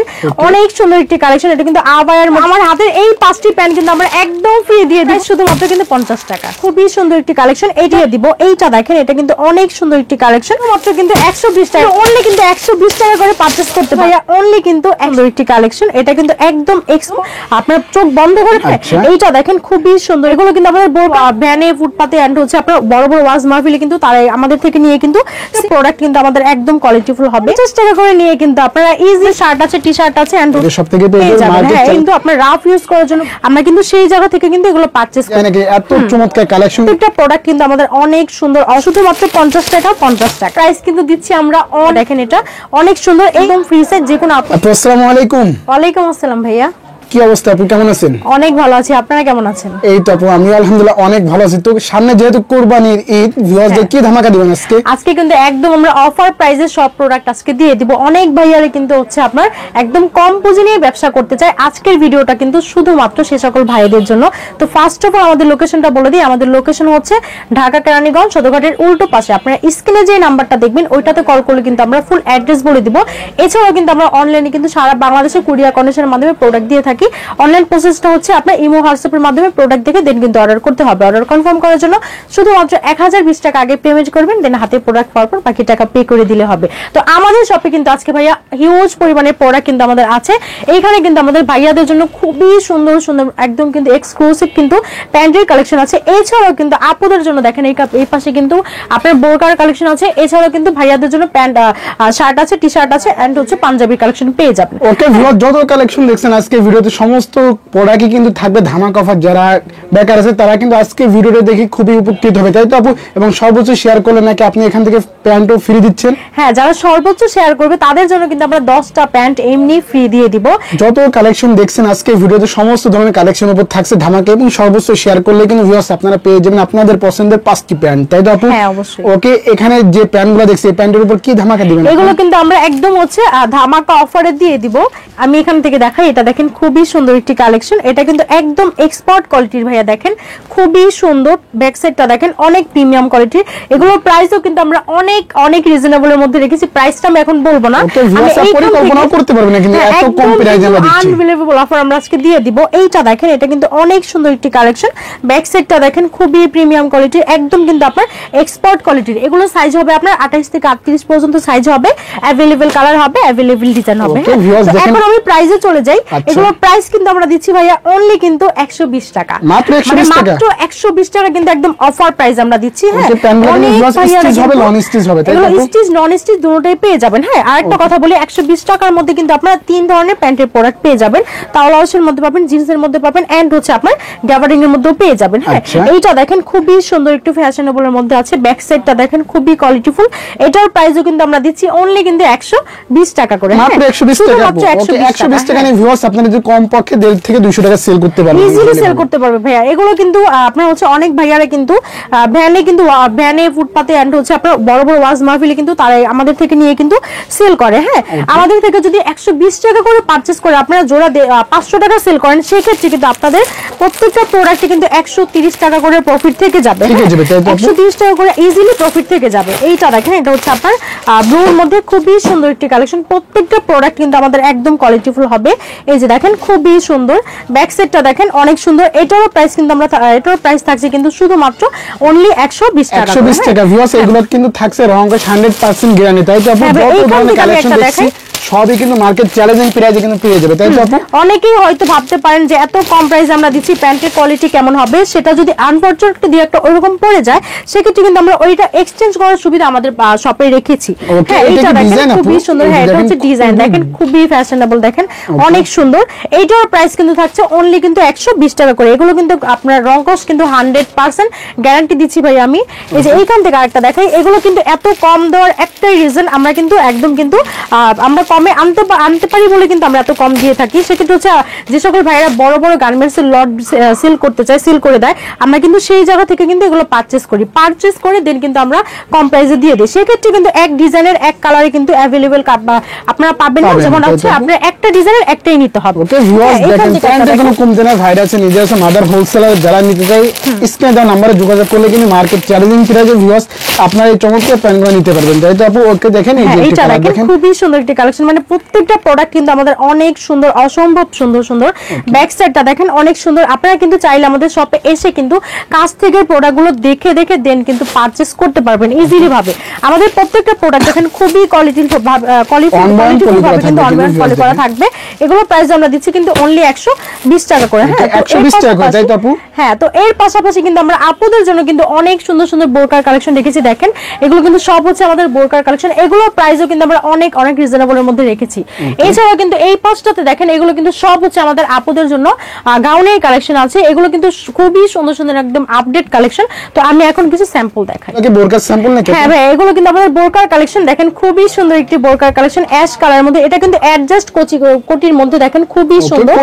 দেখেন অনেক সুন্দর একটি কালেকশন। এটা কিন্তু আবায়ার আমার হাতের এই 5টি প্যান্ট কিন্তু আমরা একদম ফ্রি দিয়ে দিই শুধুমাত্র কিন্তু 50 টাকা। খুবই সুন্দর একটি কালেকশন এইটা দিব। এইটা দেখেন এটা কিন্তু অনেক সুন্দর একটি কালেকশন, মাত্র কিন্তু 120 টাকা অনলি, কিন্তু 120 টাকা করে পারচেজ করতে পারেন অনলি কিন্তু সুন্দর একটি কালেকশন। এটা কিন্তু একদম আপনার চোখ বন্ধ করে এইটা দেখেন খুবই সুন্দর। এগুলো কিন্তু আমাদের ভ্যানে ফুটপাতে এন্ড হচ্ছে আপনার বড় বড় ওয়াজ মাহফিলে কিন্তু তারা আমাদের থেকে নিয়ে কিন্তু প্রোডাক্ট কিন্তু আমাদের একদম কোয়ালিটিফুল হবে। 50 টাকা করে নিয়ে কিন্তু আপনারা ইজি শার্ট আছে, টি শার্ট আছে এন্ড সবথেকে কিন্তু আপনার রাফ ইউজ করার জন্য আমরা কিন্তু সেই জায়গা থেকে কিন্তু এগুলো পারচেজ করি। এত চমৎকার কালেকশন, একটা প্রোডাক্ট কিন্তু আমাদের অনেক সুন্দর, শুধুমাত্র 50 টাকা 50 টাকা প্রাইস কিন্তু দিচ্ছি আমরা। দেখেন এটা অনেক সুন্দর একদম ফ্রি সাইজ যে কোনো। আসসালামু আলাইকুম। ওয়ালাইকুম আসসালাম ভাইয়া, কি অবস্থা, আপনি কেমন আছেন? অনেক ভালো আছি, আপনারা কেমন আছেন? এই তো আপু আমি আলহামদুলিল্লাহ অনেক ভালো আছি। তো সামনে যেহেতু কুরবানির ঈদ, ভিউয়ারদের কি ধামাকা দিবেন আজকে? আজকে কিন্তু একদম আমরা অফার প্রাইসে সব প্রোডাক্ট আজকে দিয়ে দিব। অনেক ভাইয়ারে কিন্তু হচ্ছে আপনার একদম কম পুঁজি নিয়ে ব্যবসা করতে চায়। আজকের ভিডিওটা কিন্তু শুধুমাত্র সে সকল ভাইদের জন্য। তো ফার্স্ট অফ অল আমাদের লোকেশনটা বলে দিই। আমাদের লোকেশন হচ্ছে ঢাকা কেরানীগঞ্জ সদরঘাটের উল্টো পাশে। আপনারা স্ক্রিনে যে নাম্বারটা দেখবেন ওইটাতে কল করলে কিন্তু আমরা ফুল অ্যাড্রেস বলে দিব। এছাড়াও কিন্তু আমরা অনলাইনে কিন্তু সারা বাংলাদেশে কুরিয়ার কন্ডিশনের মাধ্যমে প্রোডাক্ট দিয়ে থাকি। অনলাইন প্রসেসটা হচ্ছে আপনার ইমো হোয়াটসঅ্যাপের মাধ্যমে প্রোডাক্ট দেখে দেন কিন্তু অর্ডার করতে হবে। অর্ডার কনফার্ম করার জন্য শুধুমাত্র 1020 টাকা আগে পেমেন্ট করবেন, দেন হাতে প্রোডাক্ট পাওয়ার পর বাকি টাকা পে করে দিলে হবে। তো আমাদের শপে কিন্তু আজকে ভাইয়া হিউজ পরিমাণের প্রোডাক্ট কিন্তু আমাদের আছে। এইখানে কিন্তু আমাদের ভাইয়াদের জন্য খুবই সুন্দর সুন্দর একদম কিন্তু এক্সক্লুসিভ কিন্তু প্যান্টের কালেকশন আছে। এছাড়াও কিন্তু আপুদের জন্য দেখেন এই পাশে কিন্তু আপনার বোরকার কালেকশন আছে। এছাড়াও কিন্তু ভাইয়াদের জন্য প্যান্ট শার্ট আছে, টি শার্ট আছে এন্ড হচ্ছে পাঞ্জাবি কালেকশন পেয়ে যাবেন। ওকে ভিউয়ার, যত কালেকশন দেখছেন আজকে ভিডিওতে সমস্ত প্রোডাক্টই কিন্তু থাকবে ধামাকা অফার। যারা বেকার আছে তারা কিন্তু আজকে ভিডিওটা দেখে খুবই উপকৃত হবে, তাই তো আপু? এবং সর্বোচ্চ শেয়ার করলে নাকি আপনি এখান থেকে প্যান্টও ফ্রি দিচ্ছেন? হ্যাঁ, যারা সর্বোচ্চ শেয়ার করবে তাদের জন্য কিন্তু আমরা 10টা প্যান্ট এমনি ফ্রি দিয়ে দিব। যত কালেকশন দেখছেন আজকে ভিডিওতে সমস্ত ধরনের কালেকশন উপর থাকছে ধামাকা, এবং সর্বোচ্চ শেয়ার করলে কিন্তু ভিউয়ার্স আপনারা পেয়ে যাবেন আপনাদের পছন্দের 5টি প্যান্ট, তাই তো আপু? হ্যাঁ অবশ্যই। ওকে, এখানে যে প্যান্টগুলো দেখছি এই প্যান্টের উপর কি ধামাকা দিবেন? এগুলো কিন্তু আমরা একদম হচ্ছে ধামাকা অফারে দিয়ে দিব। আমি এখান থেকে দেখাই, এটা দেখেন খুবই সুন্দর একটি কালেকশন। এটা কিন্তু একদম এক্সপোর্ট কোয়ালিটির ভাইয়া, দেখেন খুবই সুন্দর। ব্যাক সাইডটা দেখেন অনেক প্রিমিয়াম কোয়ালিটির। এগুলোর প্রাইসও কিন্তু আমরা অনেক অনেক রিজনেবলের মধ্যে রেখেছি। প্রাইসটা আমি এখন বলবো না, আমি পরিকল্পনা করতে পারবো না, কিন্তু এত কম প্রাইসে আমরা দিচ্ছি। আনবিলিভেবল অফার আমরা আজকে দিয়ে দিব। এইটা দেখেন এটা কিন্তু অনেক সুন্দর একটি কালেকশন। ব্যাক সাইডটা দেখেন খুবই প্রিমিয়াম কোয়ালিটির, একদম কিন্তু আপনার এক্সপোর্ট কোয়ালিটির। এগুলো সাইজ হবে আপনার 28 থেকে 38 পর্যন্ত সাইজ হবে, अवेलेबल কালার হবে, अवेलेबल ডিজাইন হবে। এখন আমি প্রাইসে চলে যাই। এগুলোর প্রাইস কিন্তু আমরা দিচ্ছি ভাইয়া অনলি কিন্তু 120 টাকা, মাত্র 120 টাকা, মাত্র 120 টাকা কিন্তু একদম অফার প্রাইস আমরা দিচ্ছি। হ্যাঁ, স্টিচ হবে, নন স্টিচ হবে, তাই তো স্টিচ নন স্টিচ দুটোই পেয়ে যাবেন। হ্যাঁ, আরেকটা কথা বলি, 120 টাকার মধ্যে কিন্তু আপনারা 3 ধরনের প্যান্টের প্রোডাক্ট পেয়ে যাবেন। তাওলাওসের মধ্যে পাবেন, জিন্সের মধ্যে পাবেন এন্ড হচ্ছে আপনার গ্যাবার্ডিং এর মধ্যেও পেয়ে যাবেন। হ্যাঁ, এইটা দেখেন খুবই সুন্দর একটু ফ্যাশনেবল এর মধ্যে আছে। ব্যাক সাইডটা দেখেন খুবই কোয়ালিটিফুল। এটার প্রাইসও কিন্তু আমরা দিচ্ছি অনলি কিন্তু 120 টাকা করে। মাত্র 120 টাকা। ওকে, 120 টাকা নিয়ে ভিউয়ার্স আপনারা যদি কম পক্ষে 1.5 থেকে 200 টাকা সেল করতে পারবেন, ইজিলি সেল করতে পারবে ভাইয়া। এগুলো কিন্তু আপনার হচ্ছে অনেক ভাইয়ারা কিন্তু ভ্যানে ফুটপাতে এন্ড হচ্ছে আপনার বড় বড় ওয়াজ মাহফিলে কিন্তু তারা আমাদের থেকে নিয়ে কিন্তু সেল করে। হ্যাঁ, আমাদের থেকে যদি 120 টাকা করে পারচেজ করে আপনারা জোড়া 500 টাকা সেল করেন, সেক্ষেত্রে কিন্তু আপনাদের প্রত্যেকটা প্রোডাক্টে কিন্তু 130 টাকা করে প্রফিট থেকে যাবে। 130 টাকা করে ইজিলি প্রফিট থেকে যাবে। এইটা দেখেন এটা হচ্ছে আপনার ব্লুর মধ্যে খুবই সুন্দর একটি কালেকশন। প্রত্যেকটা প্রোডাক্ট কিন্তু আমাদের একদম কোয়ালিটিফুল হবে। এই যে দেখেন খুবই সুন্দর। ব্যাক সাইডটা দেখেন অনেক সুন্দর। এটারও প্রাইস কিন্তু আমরা এটারও প্রাইস থাকছে কিন্তু শুধুমাত্র অনলি 120 টাকা। 120 টাকা ভিউয়ার্স, এগুলো কিন্তু থাকছে রংকশ 100% গ্যারান্টি, তাই তো আপু? যত ধরনের কালেকশন দেখছি সবই কিন্তু মার্কেট চ্যালেঞ্জিং প্রাইসে কিন্তু পেয়ে যাবে, তাই তো আপু? অনেকেই হয়তো ভাবতে পারেন যে এত কম প্রাইসে আমরা দিচ্ছি, প্যান্টের কোয়ালিটি কেমন হবে। সেটা যদি আনফরচুনেটলি দিয়ে একটা ওইরকম পড়ে যায়, সেক্ষেত্রে কিন্তু আমরা ওইটা এক্সচেঞ্জ করার সুবিধা আমাদের শপে রেখেছি। হ্যাঁ, এটা দেখেন খুবই সুন্দর। হ্যাঁ, এটা হচ্ছে ডিজাইন দেখেন খুবই ফ্যাশনেবল, দেখেন অনেক সুন্দর। এইটার প্রাইস কিন্তু থাকছে অনলি কিন্তু 120 টাকা করে। এগুলো কিন্তু আপনার রংকশ কিন্তু 100% গ্যারান্টি দিচ্ছি ভাই আমি। এই যে এইখান থেকে আরেকটা দেখাই, এগুলো কিন্তু এত কম দেওয়ার একটাই রিজন, আমরা কিন্তু একদম কিন্তু আমরা কমে আনতে পারি বলে কিন্তু আমরা এত কম দিয়ে থাকি। সেক্ষেত্রে হচ্ছে যে সকল ভাইরা বড় বড় গার্মেন্টস এর লট সেল করতে চায়, সেল করে দেয়, আমরা কিন্তু সেই জায়গা থেকে কিন্তু এগুলো পারচেজ করে দেন কিন্তু আমরা কম প্রাইসে দিয়ে দিই। সেক্ষেত্রে কিন্তু এক ডিজাইনের এক কালারে কিন্তু অ্যাভেলেবল আপনারা পাবেন না, যেমন হচ্ছে আপনার একটা ডিজাইনের একটাই নিতে হবে। ওকে ভিউয়ার্স, দেখেন প্যান্টের কোনো কম দেনা ভাইরা আছে, নিজে আছে মাদার হোলসেলার, যারা নিতে চায় স্ক্রিনে দেওয়া নম্বরে যোগাযোগ করলে কিন্তু মার্কেট চ্যালেঞ্জিং প্রাইসে ভিউয়ার্স আপনারা এই চমৎকার প্যান্টগুলো নিতে পারবেন, তাই তো আপু? ওকে, দেখেন এই যে এটা দেখেন খুবই সুন্দর একটি কালেকশন। কালেকশন, মানে প্রত্যেকটা প্রোডাক্ট কিন্তু আমাদের অনেক সুন্দর, অসম্ভব সুন্দর সুন্দর। ব্যাক সাইডটা দেখেন অনেক সুন্দর। আপনারা কিন্তু চাইলে আমাদের শপে এসে কিন্তু কাছ থেকে প্রোডাক্টগুলো দেখে দেখে দেন কিন্তু পারচেজ করতে পারবেন ইজিলি ভাবে। আমাদের প্রত্যেকটা প্রোডাক্ট দেখেন খুবই কোয়ালিটিফুল ভাবে কিন্তু অনলাইন ফলো করা থাকবে। এগুলো প্রাইস আমরা দিচ্ছি কিন্তু অনলি 120 টাকা করে। হ্যাঁ 120 টাকা করে, তাই তো আপু? হ্যাঁ, তো এর পাশাপাশি কিন্তু আমরা আপুদের জন্য কিন্তু অনেক সুন্দর সুন্দর বোরকার কালেকশন রেখেছি। দেখেন এগুলো কিন্তু সব হচ্ছে আমাদের বোরকার কালেকশন। এগুলোর প্রাইসও কিন্তু আমরা অনেক অনেক রিজনেবলের মধ্যে রেখেছি। এছাড়াও কিন্তু এই পাশটাতে দেখেন এগুলো কিন্তু সব হচ্ছে আমাদের আপুদের জন্য গাউনের কালেকশন আছে। এগুলো কিন্তু খুবই সুন্দর সুন্দর একদম আপডেট কালেকশন। তো আমি এখন কিছু স্যাম্পল দেখাই। ওকে, বোরকার স্যাম্পল নাকি? হ্যাঁ ভাই, এগুলো কিন্তু আমাদের বোরকার কালেকশন। দেখেন খুবই সুন্দর একটি বোরকার কালেকশন অ্যাশ কালারের মধ্যে। এটা কিন্তু অ্যাডজাস্ট কোটির মধ্যে দেখেন খুবই সুন্দর।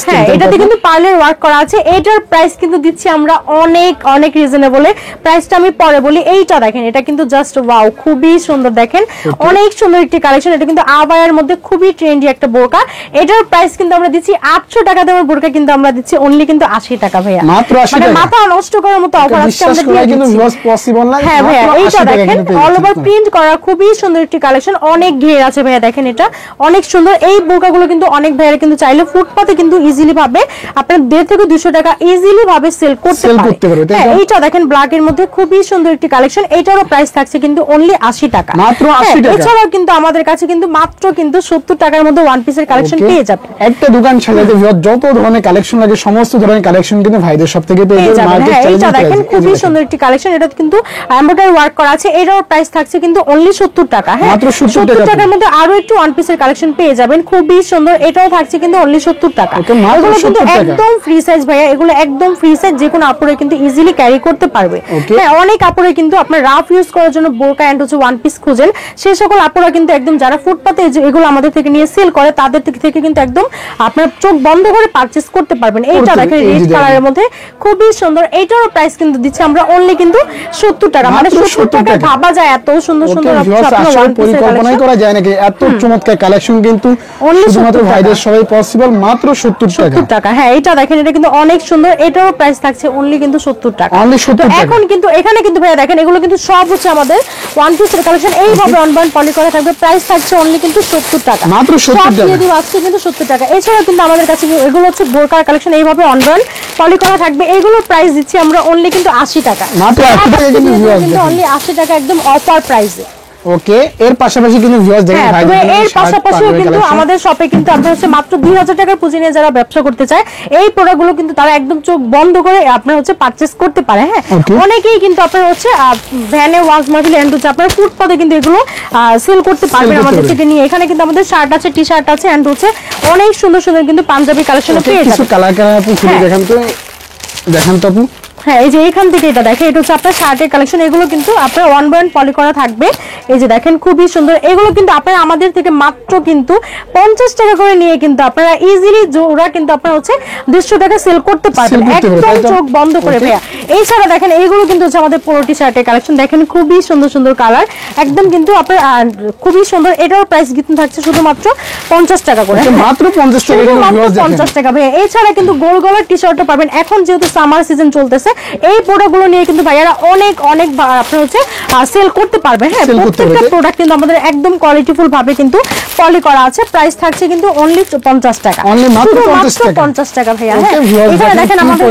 হ্যাঁ, এটাতে কিন্তু পার্লের ওয়ার্ক করা আছে। এটার প্রাইস কিন্তু দিচ্ছি আমরা অনেক অনেক রিজনেবলে। প্রাইসটা আমি পরে বলি। এইটা দেখেন, এটা কিন্তু জাস্ট ওয়াও, খুবই সুন্দর। দেখেন অনেক সুন্দর একটি কালেকশন। এটা কিন্তু আবায়ার মধ্যে খুবই ট্রেন্ডি একটা বোরকা। এটার প্রাইস কিন্তু আমরা দিচ্ছি 800 টাকা দামের বোরকা কিন্তু আমরা দিচ্ছি অনলি কিন্তু 80 টাকা ভাইয়া। মাত্র 80 টাকা। মাথা নষ্ট করার মতো অফার আজকে আমরা দিয়ে কিন্তু দিচ্ছি। ভিউয়ার্স পসিবল না। হ্যাঁ ভাইয়া, এইটা দেখেন অল ওভার প্রিন্ট করা খুবই সুন্দর একটি কালেকশন। অনেক ঘের আছে ভাইয়া, দেখেন এটা অনেক সুন্দর। এই বোরকাগুলো কিন্তু অনেক ভাইয়ারা কিন্তু চাইলে ফুটপাতে কিন্তু ইজিলি ভাবে আপনার 150 থেকে 200 টাকা ইজিলি ভাবে সেল করতে পারে। হ্যাঁ, এইটা দেখেন ব্ল্যাক এর মধ্যে খুবই সুন্দর একটি কালেকশন। এটারও প্রাইস থাকছে কিন্তু অনলি 80 টাকা, মাত্র 80 টাকা। এছাড়াও কিন্তু আমাদের কাছে কিন্তু মাত্র কিন্তু 70 টাকার মধ্যে ওয়ান পিসের কালেকশন পেয়ে যাবেন। একটা দোকান সাজাতে যত ধরনের কালেকশন লাগে সমস্ত ধরনের কালেকশন কিন্তু ভাইদের সব থেকে পেয়ে যাবেন। Market challenge. এইটা দেখেন খুবই সুন্দর একটি কালেকশন। এটা কিন্তু এমব্রয়ডারি ওয়ার্ক করা আছে। এটার প্রাইস থাকছে কিন্তু অনলি 70 টাকা। হ্যাঁ, মাত্র 70 টাকার মধ্যে আরো একটু ওয়ান পিসের কালেকশন পেয়ে যাবেন খুবই সুন্দর। এটাও থাকছে কিন্তু অনলি 70 টাকা। এগুলো কিন্তু একদম ফ্রি সাইজ ভাইয়া, এগুলো একদম ফ্রি সাইজ, যে কোনো আপুরে কিন্তু ইজিলি ক্যারি করতে পারবে। হ্যাঁ, অনেক আপুরে কিন্তু আপনার রাফ ইউজ করার জন্য বোরকা এন্ড হচ্ছে ওয়ান পিস খুঁজেন, সেই সকল আপুরা কিন্তু একদম যারা ফুটপাতে এগুলো আমাদের থেকে নিয়ে সেল করে তাদের থেকে কিন্তু একদম আপনার চোখ বন্ধ করে পারচেজ করতে পারবেন। এইটা দেখেন রেড কালারের মধ্যে খুবই সুন্দর। এইটারও প্রাইস কিন্তু দিচ্ছে আমরা অনলি কিন্তু 70 টাকা। মানে 70 টাকা ভাবা যায় এত সুন্দর সুন্দর পরিকল্পনাই করা যায় নাকি এত চমৎকার কালেকশন কিন্তু শুধুমাত্র ভাইদের সবাই পসিবল মাত্র 70 টাকা। হ্যাঁ, এটা দেখেন এটা কিন্তু অনেক সুন্দর। এটারও প্রাইস থাকছে অনলি কিন্তু 70 টাকা। এখন কিন্তু এখানে কিন্তু ভাইয়া দেখেন এগুলো কিন্তু সব হচ্ছে আমাদের ওয়ান পিসের কালেকশন। এইভাবে অনবাউন্ড পলি করা থাকবে। প্রাইস থাকছে অনলি কিন্তু 70 টাকা, মাত্র 70 টাকা। যদি আজকে কিন্তু 70 টাকা। এছাড়া কিন্তু আমাদের কাছে এগুলো হচ্ছে বোরকার কালেকশন। এইভাবে অনবাউন্ড পলি করা থাকবে। এগুলোর প্রাইস দিচ্ছি আমরা অনলি কিন্তু 80 টাকা। মাত্র 80 টাকা কিন্তু অনলি 80 টাকা একদম অফার প্রাইসে। ওকে, এর পাশাপাশি কিন্তু ভিউয়ার্স দেখেন এর পাশাপাশিও কিন্তু আমাদের শপে কিন্তু আপনারা হচ্ছে মাত্র 2000 টাকার পুঁজি নিয়ে যারা ব্যবসা করতে চায় এই প্রোডাক্টগুলো কিন্তু তারা একদম চোখ বন্ধ করে আপনারা হচ্ছে পারচেজ করতে পারে। হ্যাঁ, অনেকেই কিন্তু আপনারা হচ্ছে ভ্যানে ওয়াজ মাহফিল এন্ড হচ্ছে আপনারা ফুটপাতে কিন্তু এগুলো সেল করতে পারবেন আমাদের থেকে নিয়ে। এখানে কিন্তু আমাদের শার্ট আছে, টি শার্ট আছে এন্ড হচ্ছে অনেক সুন্দর সুন্দর কিন্তু পাঞ্জাবি কালেকশন পেয়ে যাবেন। কিছু কালার আপনি খুলে দেখেন তো, দেখেন তো আপু। হ্যাঁ, এই যে এখান থেকে এটা দেখেন, এটা হচ্ছে আপনার শার্টের কালেকশন। এগুলো কিন্তু আপনার ওয়ান বাই ওয়ান পলি করা থাকবে। এই যে দেখেন খুবই সুন্দর। এগুলো কিন্তু আপনারা আমাদের থেকে মাত্র কিন্তু 50 টাকা করে নিয়ে কিন্তু আপনারা ইজিলি জোড়া কিন্তু আপনারা হচ্ছে 200 টাকা সেল করতে পারবেন একদম চোখ বন্ধ করে ভাইয়া। এছাড়া দেখেন এইগুলো কিন্তু হচ্ছে আমাদের পুরো টি শার্টের কালেকশন। দেখেন খুবই সুন্দর সুন্দর কালার, একদম কিন্তু আপনার খুবই সুন্দর। এটার প্রাইস কিন্তু থাকছে শুধুমাত্র 50 টাকা করে, মাত্র 50 টাকা। 50 টাকা ভাইয়া। এছাড়া কিন্তু গোল গলার টি শার্টও পাবেন। এখন যেহেতু সামার সিজন চলতেছে এই প্রোডাক্টগুলো নিয়ে কিন্তু ভাইয়ারা অনেক অনেক আপনারা হচ্ছে সেল করতে পারবে। হ্যাঁ, প্রত্যেকটা প্রোডাক্ট কিন্তু আমাদের একদম কোয়ালিটিফুল ভাবে কিন্তু পলি করা আছে। প্রাইস থাকছে কিন্তু অনলি 50 টাকা, অনলি মাত্র 50 টাকা ভাইয়া। হ্যাঁ, এখানে দেখেন আমাদের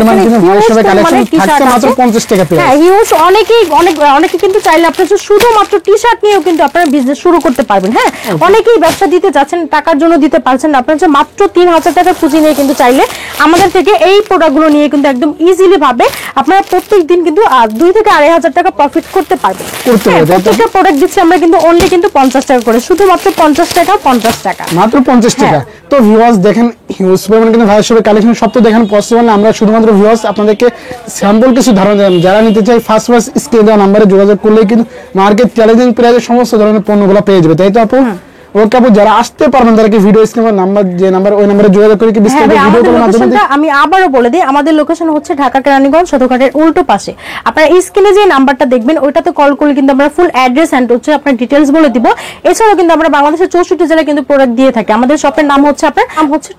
থাকছে মাত্র 50 টাকা পেয়ে। হ্যাঁ, ইউজ অনেকে কিন্তু চাইলে আপনারা শুধুমাত্র টি শার্ট নিয়েও কিন্তু আপনারা বিজনেস শুরু করতে পারবেন। হ্যাঁ, অনেকেই ব্যবসা দিতে যাচ্ছেন, টাকার জন্য দিতে পারছেন না, আপনারা যে মাত্র 3000 টাকা পুঁজি নিয়ে কিন্তু চাইলে আমাদের থেকে এই প্রোডাক্টগুলো নিয়ে কিন্তু একদম ইজিলি ভাবে আপনারা প্রত্যেক দিন কিন্তু 2 থেকে 2500 টাকা প্রফিট করতে পারবেন। প্রত্যেকটা প্রোডাক্ট দিচ্ছি আমরা কিন্তু অনলি কিন্তু 50 টাকা করে, শুধুমাত্র 50 টাকা 50 টাকা, মাত্র 50 টাকা। তো ভিউয়ার্স দেখেন হিউজ পরিমাণ কিন্তু ভাইয়ের সবে কালেকশন সব তো দেখেন পসিবল না। আমরা শুধুমাত্র ভিউয়ার্স আপনাদেরকে স্যাম্পল কিছু ধারণা দিলাম। যারা নিতে চাই ফার্স্ট স্ক্রিনে দেওয়া নাম্বারে যোগাযোগ করলেই কিন্তু মার্কেট চ্যালেঞ্জিং প্রাইসে সমস্ত ধরনের পণ্যগুলো পেয়ে যাবে, তাই তো আপু? ওকে আপু, যারা আসতে পারবেন তারা কি ভিডিও স্ক্রিনের নাম্বার যে নাম্বার ওই নম্বরে যোগাযোগ করে কি বিস্তারিত ভিডিও কলের মাধ্যমে? আমি আবারও বলে দিই, আমাদের লোকেশন হচ্ছে ঢাকা কেরানীগঞ্জ সদরঘাটের উল্টো পাশে। আপনারা স্ক্রিনে যে নাম্বারটা দেখবেন ওইটাতে কল করলে কিন্তু আমরা ফুল অ্যাড্রেস এন্ড হচ্ছে আপনার ডিটেইলস বলে দিব। এছাড়াও কিন্তু আমরা বাংলাদেশের 64 জেলায় কিন্তু প্রোডাক্ট দিয়ে থাকি। আমাদের শপের নাম হচ্ছে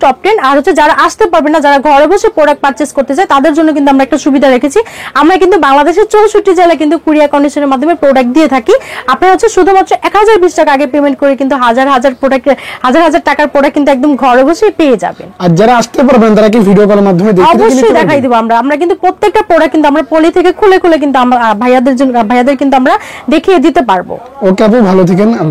টপ 10। আর হচ্ছে যারা আসতে পারবেন না, যারা ঘরে বসে প্রোডাক্ট পারচেজ করতে চায় তাদের জন্য কিন্তু আমরা একটা সুবিধা রেখেছি। আমরা কিন্তু বাংলাদেশের 64 জেলায় কিন্তু কুরিয়ার কন্ডিশনের মাধ্যমে প্রোডাক্ট দিয়ে থাকি। আপনারা হচ্ছে শুধুমাত্র 1020 টাকা আগে পেমেন্ট করে কিন্তু 1000 হাজার হাজার প্রোডাক্ট, হাজার হাজার টাকার প্রোডাক্ট কিন্তু একদম ঘরে বসে পেয়ে যাবেন। আর যারা আসতে পারবেন তারা কি ভিডিও কলের মাধ্যমে দেখে অবশ্যই দেখাই দিব আমরা কিন্তু প্রত্যেকটা প্রোডাক্ট কিন্তু আমরা পলি থেকে খুলে খুলে কিন্তু আমরা ভাইয়াদের কিন্তু আমরা দেখিয়ে দিতে পারবো। ওকে আপু, ভালো থাকেন। আল্লাহ।